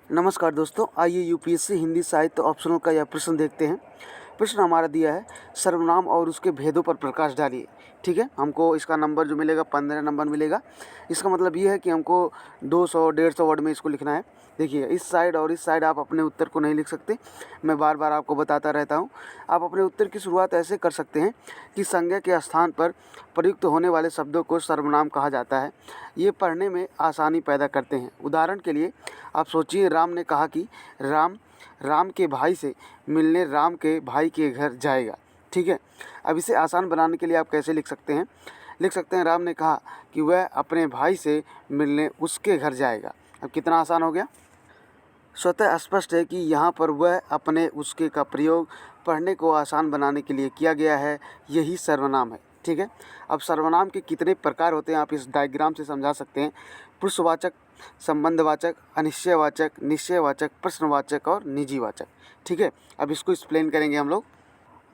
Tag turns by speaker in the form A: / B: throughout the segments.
A: नमस्कार दोस्तों, आइए यूपीएससी हिंदी साहित्य ऑप्शनल का यह प्रश्न देखते हैं। प्रश्न हमारा दिया है, सर्वनाम और उसके भेदों पर प्रकाश डालिए। ठीक है, हमको इसका नंबर जो मिलेगा 15 नंबर मिलेगा। इसका मतलब ये है कि हमको 200-150 वर्ड में इसको लिखना है। देखिए, इस साइड और इस साइड आप अपने उत्तर को नहीं लिख सकते, मैं बार बार आपको बताता रहता हूँ। आप अपने उत्तर की शुरुआत ऐसे कर सकते हैं कि संज्ञा के स्थान पर प्रयुक्त होने वाले शब्दों को सर्वनाम कहा जाता है। ये पढ़ने में आसानी पैदा करते हैं। उदाहरण के लिए आप सोचिए, राम ने कहा कि राम के भाई से मिलने राम के भाई के घर जाएगा। ठीक है, अब इसे आसान बनाने के लिए आप कैसे लिख सकते हैं? लिख सकते हैं, राम ने कहा कि वह अपने भाई से मिलने उसके घर जाएगा। अब कितना आसान हो गया। स्वतः स्पष्ट है कि यहाँ पर वह अपने उसके का प्रयोग पढ़ने को आसान बनाने के लिए किया गया है। यही सर्वनाम है। ठीक है, अब सर्वनाम के कितने प्रकार होते हैं आप इस डायग्राम से समझा सकते हैं। पुरुषवाचक, संबंधवाचक, अनिश्चयवाचक, निश्चयवाचक, प्रश्नवाचक और निजीवाचक। ठीक है, अब इसको एक्सप्लेन करेंगे हम लोग।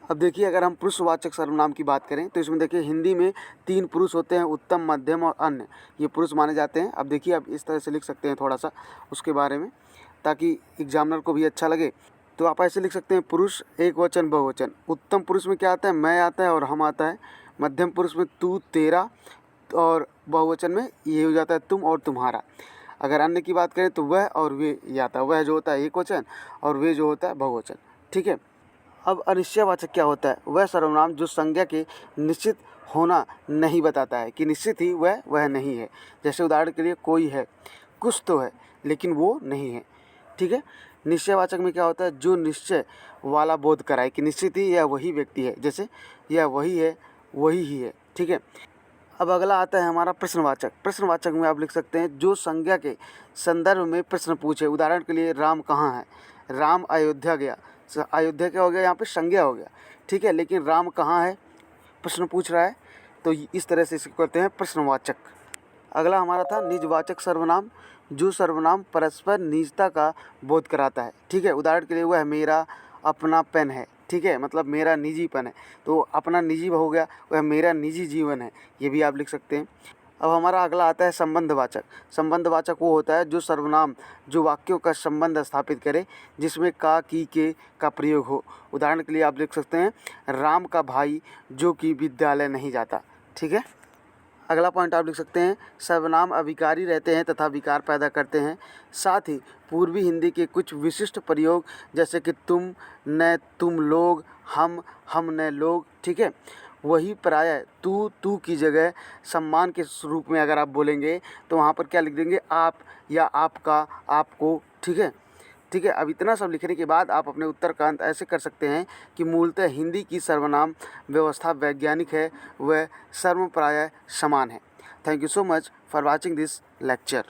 A: अब देखिए, अगर हम पुरुषवाचक सर्वनाम की बात करें तो इसमें देखिए, हिंदी में 3 पुरुष होते हैं, उत्तम, मध्यम और अन्य। ये पुरुष माने जाते हैं। अब देखिए, अब इस तरह से लिख सकते हैं थोड़ा सा उसके बारे में, ताकि एग्जामिनर को भी अच्छा लगे। तो आप ऐसे लिख सकते हैं, पुरुष एक वचन बहुवचन। उत्तम पुरुष में क्या आता है? मैं आता है और हम आता है। मध्यम पुरुष में तू, तेरा, और बहुवचन में ये हो जाता है तुम और तुम्हारा। अगर अन्य की बात करें तो वह और वे ये आता है। वह जो होता है एक वचन और वे जो होता है बहुवचन। ठीक है, अब अनिश्चयवाचक क्या होता है? वह सर्वनाम जो संज्ञा के निश्चित होना नहीं बताता है कि निश्चित ही वह नहीं है। जैसे उदाहरण के लिए, कोई है, कुछ तो है, लेकिन वो नहीं है। ठीक है, निश्चयवाचक में क्या होता है? जो निश्चय वाला बोध कराए कि निश्चित ही यह वही व्यक्ति है। जैसे यह वही है, वही ही है। ठीक है, अब अगला आता है हमारा प्रश्नवाचक। प्रश्नवाचक में आप लिख सकते हैं, जो संज्ञा के संदर्भ में प्रश्न पूछे। उदाहरण के लिए, राम कहाँ है? राम अयोध्या गया। अयोध्या क्या हो गया? यहाँ पे संज्ञा हो गया। ठीक है, लेकिन राम कहाँ है प्रश्न पूछ रहा है, तो इस तरह से इसको कहते हैं प्रश्नवाचक। अगला हमारा था निजवाचक सर्वनाम, जो सर्वनाम परस्पर निजता का बोध कराता है। ठीक है, उदाहरण के लिए, वह मेरा अपना पेन है। ठीक है, मतलब मेरा निजीपन है, तो अपना निजी हो गया, वह मेरा निजी जीवन है। ये भी आप लिख सकते हैं। अब हमारा अगला आता है संबंधवाचक। संबंधवाचक वो होता है जो सर्वनाम जो वाक्यों का संबंध स्थापित करे, जिसमें का, की, के का प्रयोग हो। उदाहरण के लिए आप लिख सकते हैं, राम का भाई जो कि विद्यालय नहीं जाता। ठीक है, अगला पॉइंट आप लिख सकते हैं, सर्वनाम अविकारी रहते हैं तथा विकार पैदा करते हैं। साथ ही पूर्वी हिंदी के कुछ विशिष्ट प्रयोग, जैसे कि तुम न तुम लोग, हम न लोग। ठीक है, वही प्रायः तू की जगह सम्मान के रूप में अगर आप बोलेंगे तो वहाँ पर क्या लिख देंगे? आप या आपका, आपको। ठीक है, ठीक है, अब इतना सब लिखने के बाद आप अपने उत्तर का अंत ऐसे कर सकते हैं कि मूलतः हिंदी की सर्वनाम व्यवस्था वैज्ञानिक है, वह सर्वप्राय समान है। Thank you so much for watching this lecture.